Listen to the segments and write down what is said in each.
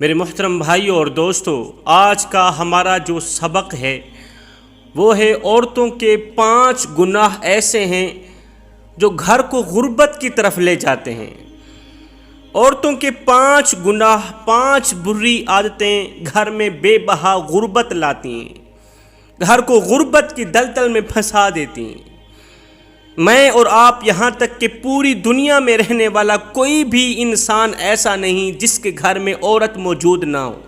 میرے محترم بھائیوں اور دوستوں، آج کا ہمارا جو سبق ہے وہ ہے عورتوں کے 5 گناہ ایسے ہیں جو گھر کو غربت کی طرف لے جاتے ہیں۔ عورتوں کے 5 گناہ، 5 بری عادتیں گھر میں بے بہا غربت لاتی ہیں، گھر کو غربت کی دلدل میں پھنسا دیتی ہیں۔ میں اور آپ یہاں تک کہ پوری دنیا میں رہنے والا کوئی بھی انسان ایسا نہیں جس کے گھر میں عورت موجود نہ ہو،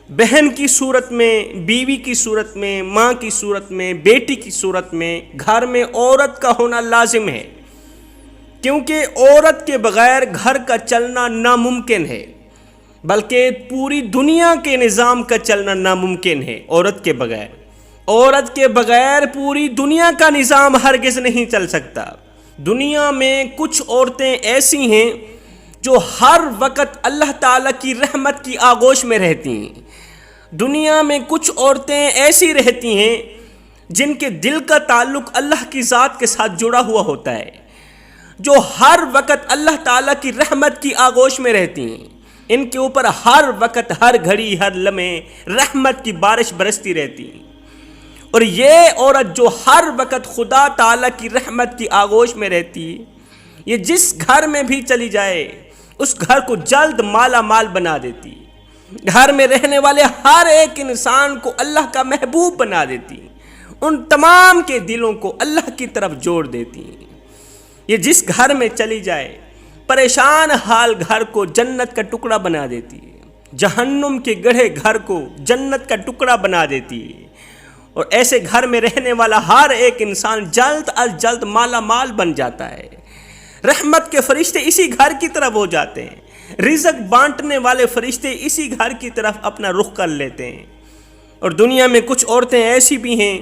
بہن کی صورت میں، بیوی کی صورت میں، ماں کی صورت میں، بیٹی کی صورت میں گھر میں عورت کا ہونا لازم ہے، کیونکہ عورت کے بغیر گھر کا چلنا ناممکن ہے، بلکہ پوری دنیا کے نظام کا چلنا ناممکن ہے عورت کے بغیر۔ عورت کے بغیر پوری دنیا کا نظام ہرگز نہیں چل سکتا۔ دنیا میں کچھ عورتیں ایسی ہیں جو ہر وقت اللہ تعالیٰ کی رحمت کی آغوش میں رہتی ہیں۔ دنیا میں کچھ عورتیں ایسی رہتی ہیں جن کے دل کا تعلق اللہ کی ذات کے ساتھ جڑا ہوا ہوتا ہے، جو ہر وقت اللہ تعالیٰ کی رحمت کی آغوش میں رہتی ہیں۔ ان کے اوپر ہر وقت، ہر گھڑی، ہر لمحے رحمت کی بارش برستی رہتی ہے۔ اور یہ عورت جو ہر وقت خدا تعالیٰ کی رحمت کی آغوش میں رہتی ہے، یہ جس گھر میں بھی چلی جائے اس گھر کو جلد مالا مال بنا دیتی ہے، گھر میں رہنے والے ہر ایک انسان کو اللہ کا محبوب بنا دیتی ہے، ان تمام کے دلوں کو اللہ کی طرف جوڑ دیتی ہے۔ یہ جس گھر میں چلی جائے پریشان حال گھر کو جنت کا ٹکڑا بنا دیتی ہے، جہنم کے گڑھے گھر کو جنت کا ٹکڑا بنا دیتی ہے۔ اور ایسے گھر میں رہنے والا ہر ایک انسان جلد از جلد مالا مال بن جاتا ہے۔ رحمت کے فرشتے اسی گھر کی طرف ہو جاتے ہیں، رزق بانٹنے والے فرشتے اسی گھر کی طرف اپنا رخ کر لیتے ہیں۔ اور دنیا میں کچھ عورتیں ایسی بھی ہیں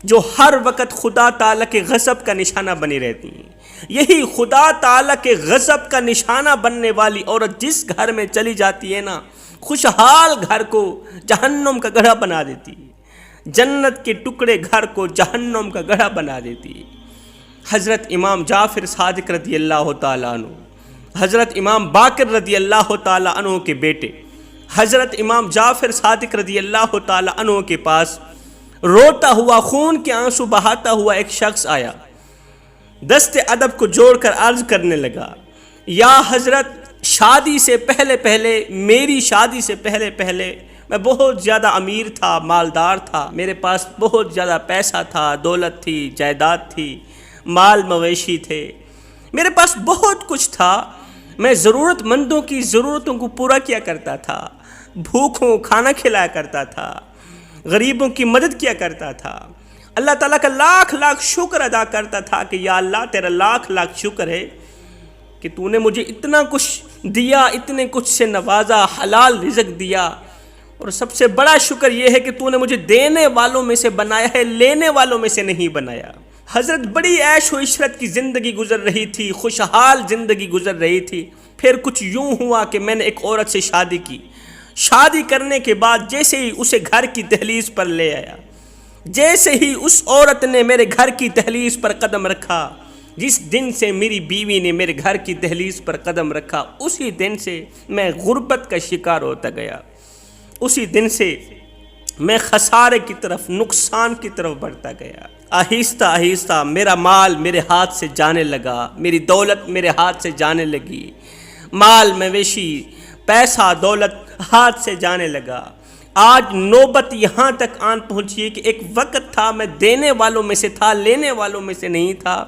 جو ہر وقت خدا تعالیٰ کے غضب کا نشانہ بنی رہتی ہیں۔ یہی خدا تعالیٰ کے غضب کا نشانہ بننے والی عورت جس گھر میں چلی جاتی ہے نا، خوشحال گھر کو جہنم کا گڑھا بنا دیتی ہے، جنت کے ٹکڑے گھر کو جہنم کا گڑھا بنا دیتی ہے۔ حضرت امام جعفر صادق رضی اللہ تعالیٰ عنہ، حضرت امام باقر رضی اللہ تعالیٰ عنہ کے بیٹے حضرت امام جعفر صادق رضی اللہ تعالیٰ عنہ کے پاس روتا ہوا، خون کے آنسو بہاتا ہوا ایک شخص آیا، دست ادب کو جوڑ کر عرض کرنے لگا، یا حضرت، شادی سے پہلے میری شادی سے پہلے میں بہت زیادہ امیر تھا، مالدار تھا، میرے پاس بہت زیادہ پیسہ تھا، دولت تھی، جائیداد تھی، مال مویشی تھے، میرے پاس بہت کچھ تھا، میں ضرورت مندوں کی ضرورتوں کو پورا کیا کرتا تھا، بھوکوں کھانا کھلایا کرتا تھا، غریبوں کی مدد کیا کرتا تھا، اللہ تعالیٰ کا لاکھ لاکھ شکر ادا کرتا تھا کہ یا اللہ تیرا لاکھ لاکھ شکر ہے کہ تو نے مجھے اتنا کچھ دیا، اتنے کچھ سے نوازا، حلال رزق دیا، اور سب سے بڑا شکر یہ ہے کہ تو نے مجھے دینے والوں میں سے بنایا ہے، لینے والوں میں سے نہیں بنایا۔ حضرت بڑی عیش و عشرت کی زندگی گزر رہی تھی، خوشحال زندگی گزر رہی تھی۔ پھر کچھ یوں ہوا کہ میں نے ایک عورت سے شادی کی، شادی کرنے کے بعد جیسے ہی اسے گھر کی دہلیز پر لے آیا، جیسے ہی اس عورت نے میرے گھر کی دہلیز پر قدم رکھا، جس دن سے میری بیوی نے میرے گھر کی دہلیز پر قدم رکھا، اسی دن سے میں غربت کا شکار ہوتا گیا، اسی دن سے میں خسارے کی طرف، نقصان کی طرف بڑھتا گیا۔ آہستہ آہستہ میرا مال میرے ہاتھ سے جانے لگا، میری دولت میرے ہاتھ سے جانے لگی، مال مویشی، پیسہ دولت ہاتھ سے جانے لگا۔ آج نوبت یہاں تک آن پہنچی ہے کہ ایک وقت تھا میں دینے والوں میں سے تھا، لینے والوں میں سے نہیں تھا۔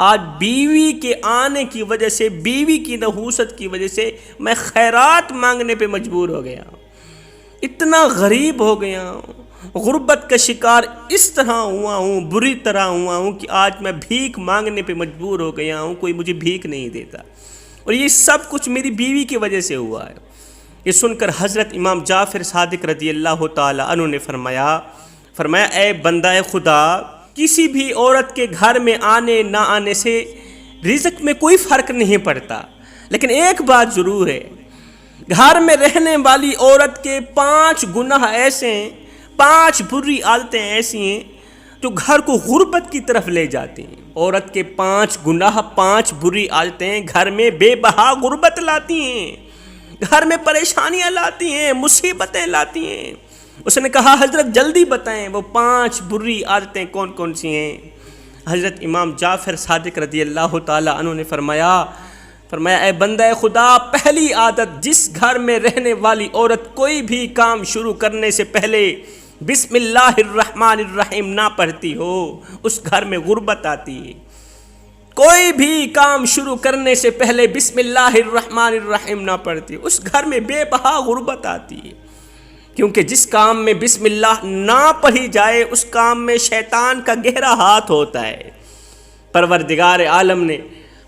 آج بیوی کے آنے کی وجہ سے، بیوی کی نحوست کی وجہ سے میں خیرات مانگنے پہ مجبور ہو گیا، اتنا غریب ہو گیا ہوں، غربت کا شکار اس طرح ہوا ہوں، بری طرح ہوا ہوں کہ آج میں بھیک مانگنے پہ مجبور ہو گیا ہوں، کوئی مجھے بھیک نہیں دیتا، اور یہ سب کچھ میری بیوی کی وجہ سے ہوا ہے۔ یہ سن کر حضرت امام جعفر صادق رضی اللہ تعالیٰ عنہ نے فرمایا اے بندہ خدا، کسی بھی عورت کے گھر میں آنے نہ آنے سے رزق میں کوئی فرق نہیں پڑتا، لیکن ایک بات ضرور ہے، گھر میں رہنے والی عورت کے 5 گناہ ایسے ہیں، 5 بری عادتیں ایسی ہیں جو گھر کو غربت کی طرف لے جاتی ہیں۔ عورت کے 5 گناہ، 5 بری عادتیں گھر میں بے بہا غربت لاتی ہیں۔ گھر میں پریشانیاں لاتی ہیں، مصیبتیں لاتی ہیں۔ اس نے کہا حضرت جلدی بتائیں وہ 5 بری عادتیں کون کون سی ہیں؟ حضرت امام جعفر صادق رضی اللہ تعالی عنہ نے فرمایا اے بندہ خدا، پہلی عادت، جس گھر میں رہنے والی عورت کوئی بھی کام شروع کرنے سے پہلے بسم اللہ الرحمن الرحیم نہ پڑھتی ہو، اس گھر میں غربت آتی ہے۔ کوئی بھی کام شروع کرنے سے پہلے بسم اللہ الرحمن الرحیم نہ پڑھتی، اس گھر میں بے بہا غربت آتی ہے، کیونکہ جس کام میں بسم اللہ نہ پڑھی جائے اس کام میں شیطان کا گہرا ہاتھ ہوتا ہے۔ پروردگار عالم نے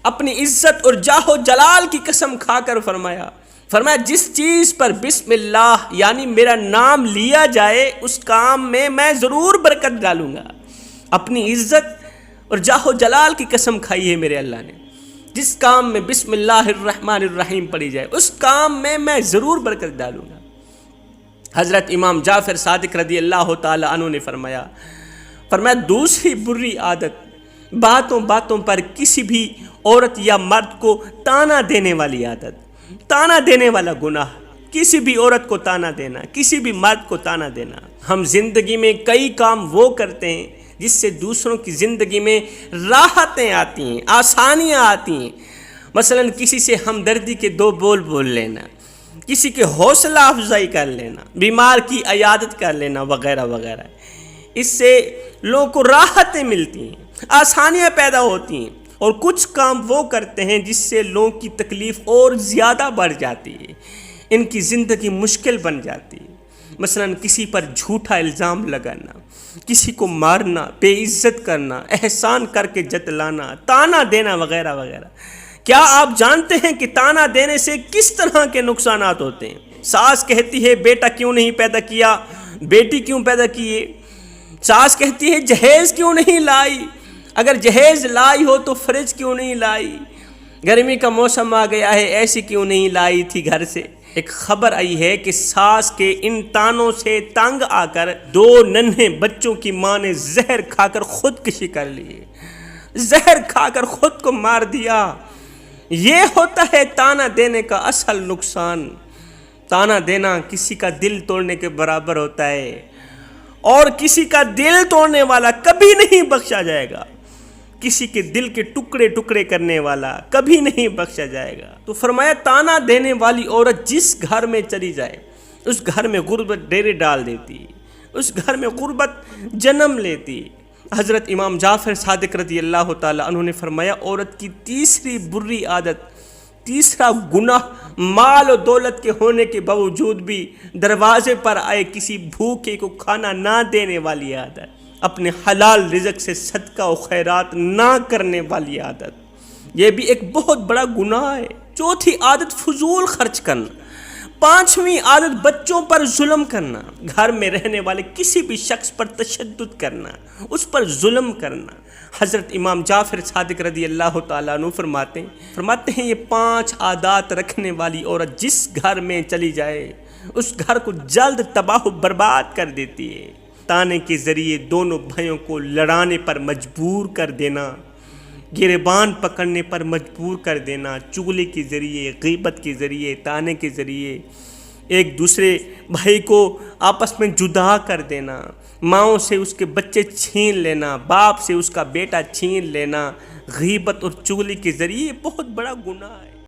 اپنی عزت اور جاہ و جلال کی قسم کھا کر فرمایا جس چیز پر بسم اللہ یعنی میرا نام لیا جائے اس کام میں میں ضرور برکت ڈالوں گا۔ اپنی عزت اور جاہ و جلال کی قسم کھائی ہے میرے اللہ نے، جس کام میں بسم اللہ الرحمن الرحیم پڑھی جائے اس کام میں میں ضرور برکت ڈالوں گا۔ حضرت امام جعفر صادق رضی اللہ تعالی عنہ نے فرمایا دوسری بری عادت، باتوں باتوں پر کسی بھی عورت یا مرد کو تانا دینے والی عادت، تانا دینے والا گناہ، کسی بھی عورت کو تانا دینا، کسی بھی مرد کو تانا دینا۔ ہم زندگی میں کئی کام وہ کرتے ہیں جس سے دوسروں کی زندگی میں راحتیں آتی ہیں، آسانیاں آتی ہیں۔ مثلا کسی سے ہمدردی کے 2 بول بول لینا، کسی کے حوصلہ افزائی کر لینا، بیمار کی عیادت کر لینا وغیرہ وغیرہ۔ اس سے لوگوں کو راحتیں ملتی ہیں، آسانیاں پیدا ہوتی ہیں، اور کچھ کام وہ کرتے ہیں جس سے لوگوں کی تکلیف اور زیادہ بڑھ جاتی ہے، ان کی زندگی مشکل بن جاتی ہے۔ مثلا کسی پر جھوٹا الزام لگانا، کسی کو مارنا، بے عزت کرنا، احسان کر کے جتلانا، تانا دینا وغیرہ وغیرہ۔ کیا آپ جانتے ہیں کہ تانا دینے سے کس طرح کے نقصانات ہوتے ہیں؟ ساس کہتی ہے بیٹا کیوں نہیں پیدا کیا، بیٹی کیوں پیدا کیے؟ ساس کہتی ہے جہیز کیوں نہیں لائی، اگر جہیز لائی ہو تو فریج کیوں نہیں لائی، گرمی کا موسم آ گیا ہے ایسی کیوں نہیں لائی تھی گھر سے۔ ایک خبر آئی ہے کہ ساس کے ان تانوں سے تنگ آ کر 2 ننھے بچوں کی ماں نے زہر کھا کر خودکشی کر لی، زہر کھا کر خود کو مار دیا۔ یہ ہوتا ہے تانا دینے کا اصل نقصان۔ تانا دینا کسی کا دل توڑنے کے برابر ہوتا ہے، اور کسی کا دل توڑنے والا کبھی نہیں بخشا جائے گا، کسی کے دل کے ٹکڑے ٹکڑے کرنے والا کبھی نہیں بخشا جائے گا۔ تو فرمایا تانا دینے والی عورت جس گھر میں چلی جائے اس گھر میں غربت ڈیرے ڈال دیتی، اس گھر میں غربت جنم لیتی۔ حضرت امام جعفر صادق رضی اللہ تعالی عنہ نے فرمایا عورت کی تیسری بری عادت، تیسرا گناہ، مال و دولت کے ہونے کے باوجود بھی دروازے پر آئے کسی بھوکے کو کھانا نہ دینے والی عادت، اپنے حلال رزق سے صدقہ و خیرات نہ کرنے والی عادت، یہ بھی ایک بہت بڑا گناہ ہے۔ چوتھی عادت فضول خرچ کرنا۔ 5ویں عادت بچوں پر ظلم کرنا، گھر میں رہنے والے کسی بھی شخص پر تشدد کرنا، اس پر ظلم کرنا۔ حضرت امام جعفر صادق رضی اللہ تعالیٰ عنہ فرماتے ہیں یہ 5 عادات رکھنے والی عورت جس گھر میں چلی جائے اس گھر کو جلد تباہ و برباد کر دیتی ہے۔ تانے کے ذریعے دونوں بھائیوں کو لڑانے پر مجبور کر دینا، گریبان پکڑنے پر مجبور کر دینا، چغلی کے ذریعے، غیبت کے ذریعے، تانے کے ذریعے ایک دوسرے بھائی کو آپس میں جدا کر دینا، ماؤں سے اس کے بچے چھین لینا، باپ سے اس کا بیٹا چھین لینا، غیبت اور چغلی کے ذریعے بہت بڑا گناہ ہے۔